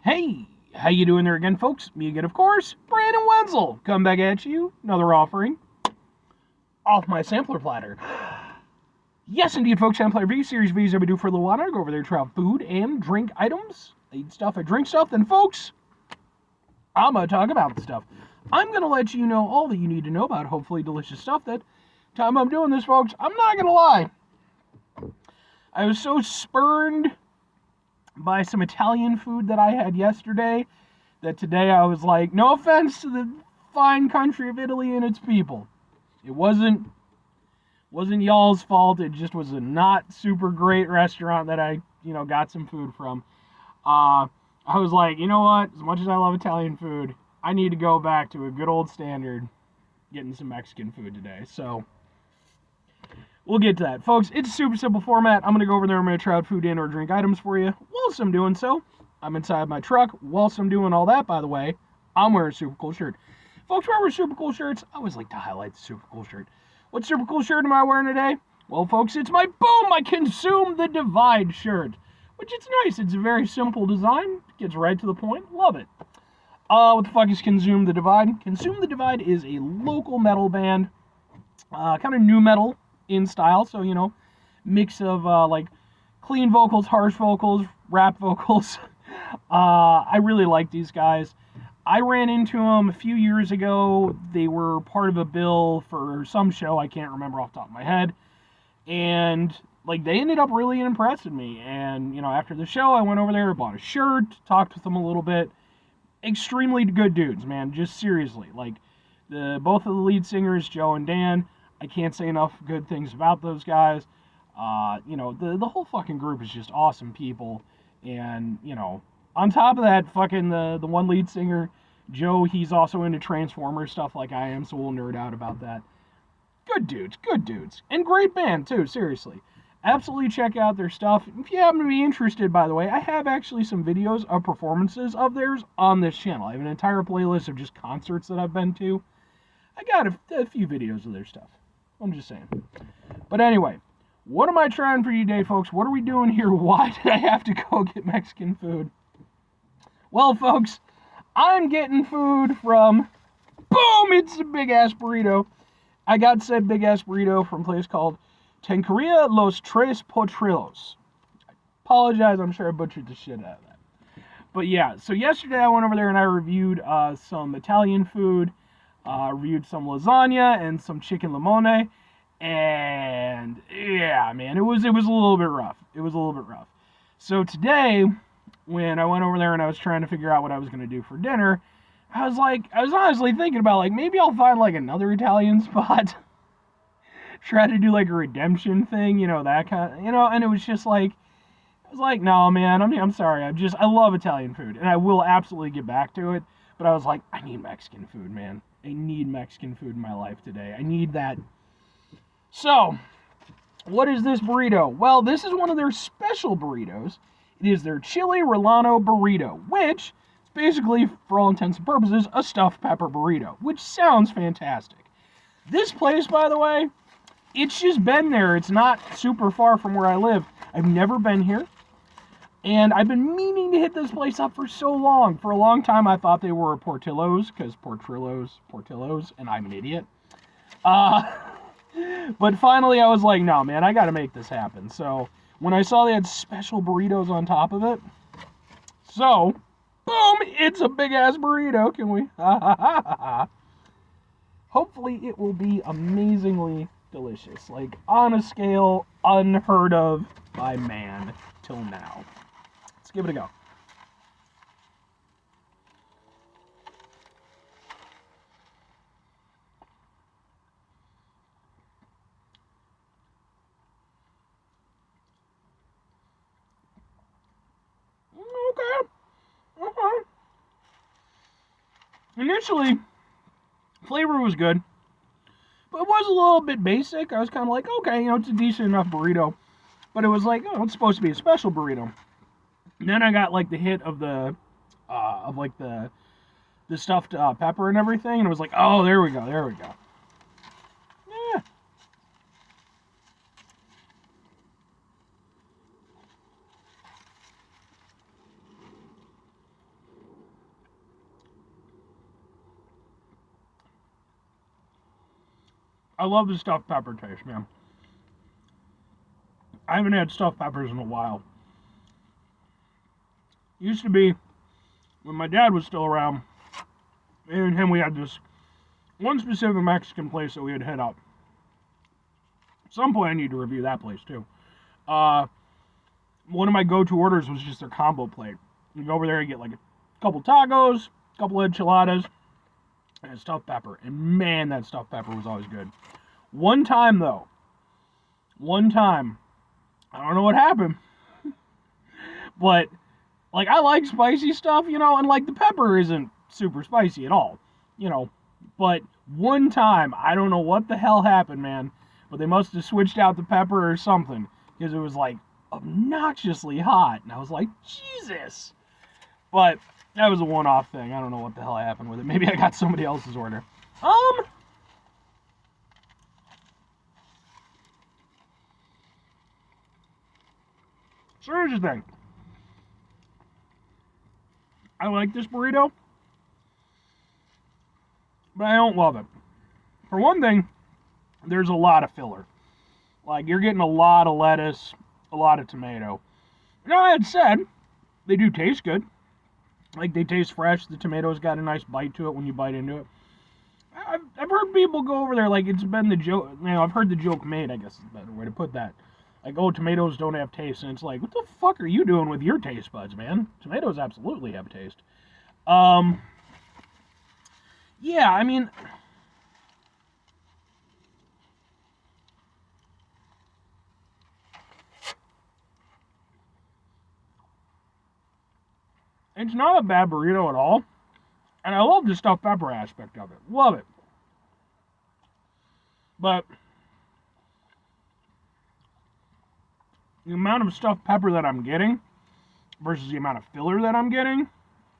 Hey, how you doing there again, folks? Me again, of course, Brandon Wenzel. Come back at you, another offering off my sampler platter. Yes, indeed, folks, sampler V series V's that we do for a little while. I go over there, try out food and drink items. I eat stuff, I drink stuff. Then, folks, I'm gonna talk about the stuff. I'm gonna let you know all that you need to know about hopefully delicious stuff. That time I'm doing this, folks, I'm not gonna lie. I was so spurned by some Italian food that I had yesterday that today I was like, no offense to the fine country of Italy and its people. It wasn't y'all's fault. It just was a not super great restaurant that I, got some food from. I was like, you know what? As much as I love Italian food, I need to go back to a good old standard, getting some Mexican food today. So we'll get to that. Folks, it's a super simple format. I'm going to go over there. I'm going to try out food and or drink items for you. Whilst I'm doing so, I'm inside my truck. Whilst I'm doing all that, by the way, I'm wearing a super cool shirt. Folks, when I wear super cool shirts, I always like to highlight the super cool shirt. What super cool shirt am I wearing today? Well, folks, it's my Boom! I Consume the Divide shirt. Which it's nice. It's a very simple design. Gets right to the point. Love it. What the fuck is Consume the Divide? Consume the Divide is a local metal band. Kind of new metal in style. So, mix of like clean vocals, harsh vocals, rap vocals. I really like these guys. I ran into them a few years ago. They were part of a bill for some show. I can't remember off the top of my head. And like they ended up really impressing me. And, after the show, I went over there, bought a shirt, talked with them a little bit. Extremely good dudes, man. Just seriously. Like both of the lead singers, Joe and Dan, I can't say enough good things about those guys. The whole fucking group is just awesome people. And, on top of that, fucking the one lead singer, Joe, he's also into Transformers stuff like I am, so we'll nerd out about that. Good dudes. And great band, too, seriously. Absolutely check out their stuff. If you happen to be interested, by the way, I have actually some videos of performances of theirs on this channel. I have an entire playlist of just concerts that I've been to. I got a few videos of their stuff. I'm just saying. But anyway, what am I trying for you today, folks? What are we doing here? Why did I have to go get Mexican food? Well, folks, I'm getting food from, boom, it's a big-ass burrito. I got said big-ass burrito from a place called Taqueria Los Tres Potrillos. I apologize, I'm sure I butchered the shit out of that. But yeah, so yesterday I went over there and I reviewed some Italian food, reviewed some lasagna and some chicken limone. And yeah, man, it was a little bit rough. So today, when I went over there and I was trying to figure out what I was going to do for dinner, I was honestly thinking about, like, maybe I'll find, like, another Italian spot. Try to do, like, a redemption thing, that kind of, and it was just like, I was like, no, man, I'm sorry. I love Italian food, and I will absolutely get back to it. But I was like, I need Mexican food, man. I need Mexican food in my life today. I need that. So, what is this burrito? Well, this is one of their special burritos. It is their Chile Relleno burrito, which is basically, for all intents and purposes, a stuffed pepper burrito, which sounds fantastic. This place, by the way, it's just been there. It's not super far from where I live. I've never been here, and I've been meaning to hit this place up for so long. For a long time, I thought they were Portillo's, because Portillos, and I'm an idiot. But finally, I was like, no, man, I gotta make this happen. So, when I saw they had special burritos on top of it, so, boom, it's a big-ass burrito, can we? Hopefully, it will be amazingly delicious. Like, on a scale unheard of by man till now. Let's give it a go. Okay. Initially, flavor was good, but it was a little bit basic. I was kind of like, okay, it's a decent enough burrito, but it was like, oh, it's supposed to be a special burrito. And then I got like the hit of the stuffed pepper and everything, and it was like, oh, there we go. Yeah. I love the stuffed pepper taste, man. I haven't had stuffed peppers in a while. Used to be when my dad was still around. Me and him, we had this one specific Mexican place that we had hit up. At some point, I need to review that place too. One of my go-to orders was just their combo plate. You go over there, you get like a couple tacos, a couple enchiladas, and a stuffed pepper. And man, that stuffed pepper was always good. One time, I don't know what happened, but like I like spicy stuff, and like the pepper isn't super spicy at all, but one time, I don't know what the hell happened, man, but they must have switched out the pepper or something, because it was like obnoxiously hot, and I was like, Jesus. But that was a one-off thing. I don't know what the hell happened with it. Maybe I got somebody else's order. So here's the thing. I like this burrito, but I don't love it. For one thing, there's a lot of filler. Like, you're getting a lot of lettuce, a lot of tomato. Now, I had said, they do taste good. Like, they taste fresh. The tomato's got a nice bite to it when you bite into it. I've heard people go over there, like, it's been the joke. I've heard the joke made, I guess is a better way to put that. Like, oh, tomatoes don't have taste. And it's like, what the fuck are you doing with your taste buds, man? Tomatoes absolutely have taste. Yeah, I mean, it's not a bad burrito at all. And I love the stuffed pepper aspect of it. Love it. But the amount of stuffed pepper that I'm getting versus the amount of filler that I'm getting,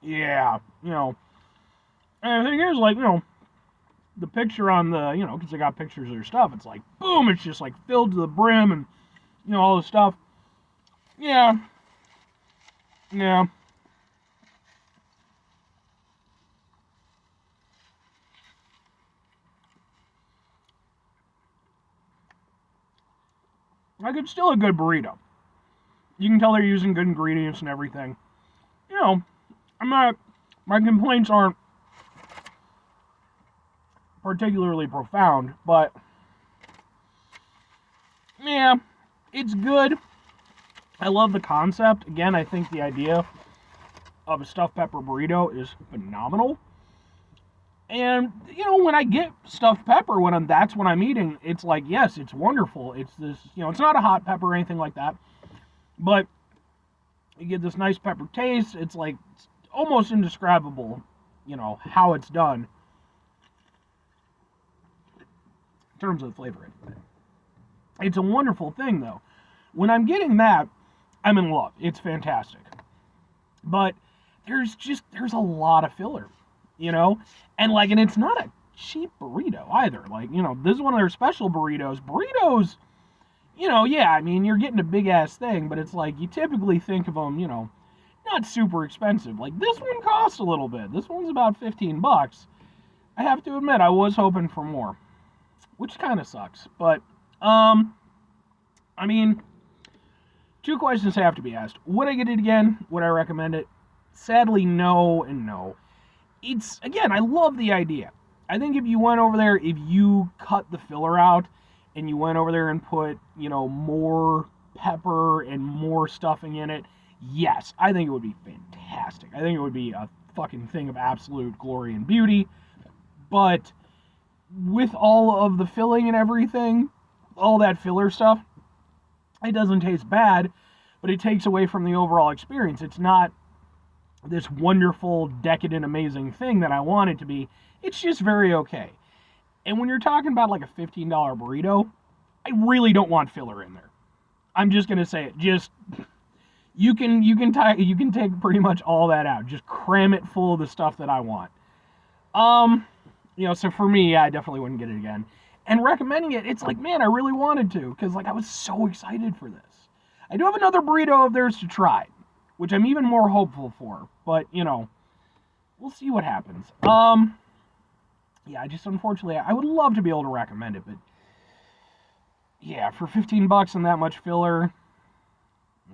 yeah, And the thing is, like, the picture on the, because they got pictures of their stuff, it's like, boom, it's just like filled to the brim and, all this stuff. Yeah. Yeah. Like, it's still a good burrito. You can tell they're using good ingredients and everything. My complaints aren't particularly profound, but yeah, it's good. I love the concept. Again, I think the idea of a stuffed pepper burrito is phenomenal. And, when I get stuffed pepper, that's when I'm eating, it's like, yes, it's wonderful. It's this, it's not a hot pepper or anything like that, but you get this nice pepper taste. It's like, it's almost indescribable, how it's done in terms of the flavor. It's a wonderful thing, though. When I'm getting that, I'm in love. It's fantastic. But there's a lot of filler, and it's not a cheap burrito either. Like, this is one of their special burritos. Burritos, yeah, I mean, you're getting a big ass thing, but it's like, you typically think of them, not super expensive. Like, this one costs a little bit. This one's about $15. I have to admit, I was hoping for more, which kind of sucks. But, I mean, two questions have to be asked. Would I get it again? Would I recommend it? Sadly, no and no. It's, again, I love the idea. I think if you went over there, if you cut the filler out and you went over there and put, more pepper and more stuffing in it, yes, I think it would be fantastic. I think it would be a fucking thing of absolute glory and beauty. But with all of the filling and everything, all that filler stuff, it doesn't taste bad, but it takes away from the overall experience. It's not this wonderful, decadent, amazing thing that I want it to be. It's just very okay. And when you're talking about like a $15 burrito, I really don't want filler in there. I'm just gonna say it. Just you can take pretty much all that out. Just cram it full of the stuff that I want. So for me, I definitely wouldn't get it again. And recommending it, it's like, man, I really wanted to, because like I was so excited for this. I do have another burrito of theirs to try, which I'm even more hopeful for. But, we'll see what happens. Yeah, I just, unfortunately, I would love to be able to recommend it, but yeah, for 15 bucks and that much filler,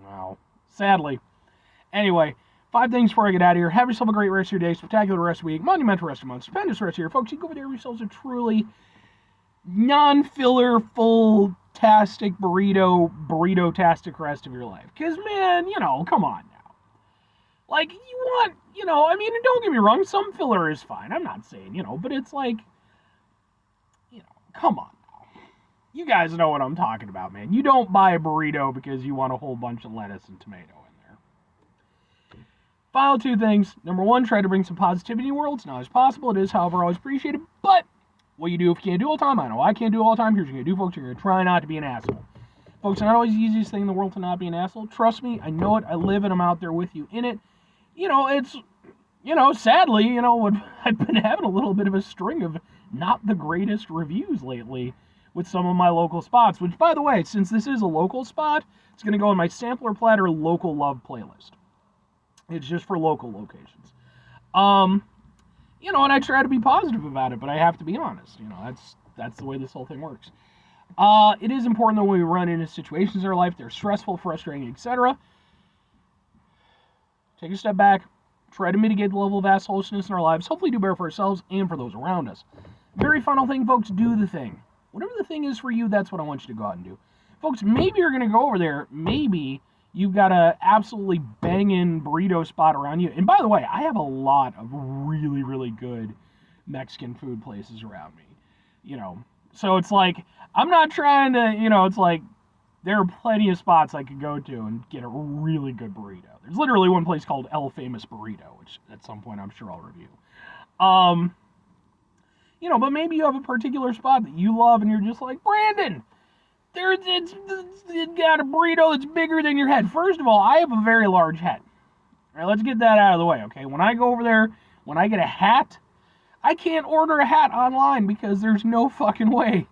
wow. Sadly. Anyway, 5 things before I get out of here. Have yourself a great rest of your day, spectacular rest of the week, monumental rest of the month, stupendous rest of your folks. You go over there, have yourselves a truly non-filler, full-tastic burrito-tastic rest of your life. Because, man, come on now. Like, you want, I mean, don't get me wrong, some filler is fine. I'm not saying, but it's like, come on now. You guys know what I'm talking about, man. You don't buy a burrito because you want a whole bunch of lettuce and tomato in there. Final 2 things. Number 1, try to bring some positivity in the world. It's not as possible. It is, however, always appreciated. But what you do if you can't do all the time, I know I can't do all the time. Here's what you're going to do, folks. You're going to try not to be an asshole. Folks, it's not always the easiest thing in the world to not be an asshole. Trust me, I know it. I live it. I'm out there with you in it. It's, sadly, I've been having a little bit of a string of not the greatest reviews lately with some of my local spots, which, by the way, since this is a local spot, it's going to go in my Sampler Platter Local Love playlist. It's just for local locations. And I try to be positive about it, but I have to be honest. That's the way this whole thing works. It is important that when we run into situations in our life, they're stressful, frustrating, etc., take a step back, try to mitigate the level of assholishness in our lives, hopefully do better for ourselves and for those around us. Very final thing, folks, do the thing. Whatever the thing is for you, that's what I want you to go out and do. Folks, maybe you're going to go over there, maybe you've got a absolutely banging burrito spot around you. And by the way, I have a lot of really, really good Mexican food places around me. So it's like, I'm not trying to, it's like, there are plenty of spots I could go to and get a really good burrito. There's literally one place called El Famous Burrito, which at some point I'm sure I'll review. But maybe you have a particular spot that you love and you're just like, Brandon, it's got a burrito that's bigger than your head. First of all, I have a very large head. All right, let's get that out of the way, okay? When I go over there, when I get a hat, I can't order a hat online because there's no fucking way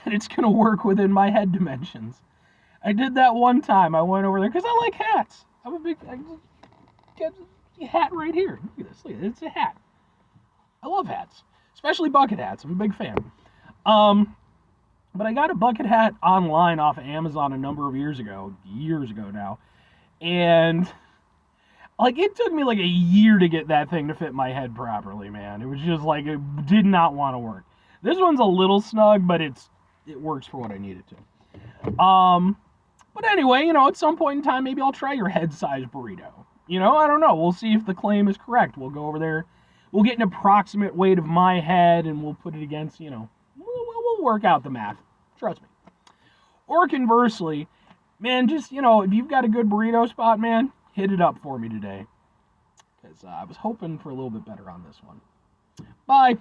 that it's going to work within my head dimensions. I did that one time. I went over there because I like hats. I got a hat right here. Look at this. Look at it. It's a hat. I love hats, especially bucket hats. I'm a big fan. But I got a bucket hat online off of Amazon a number of years ago now, and it took me like a year to get that thing to fit my head properly, man. It was just like it did not want to work. This one's a little snug, but it works for what I need it to. But anyway, at some point in time, maybe I'll try your head-sized burrito. I don't know. We'll see if the claim is correct. We'll go over there. We'll get an approximate weight of my head, and we'll put it against, we'll work out the math. Trust me. Or conversely, man, just, if you've got a good burrito spot, man, hit it up for me today. Because I was hoping for a little bit better on this one. Bye.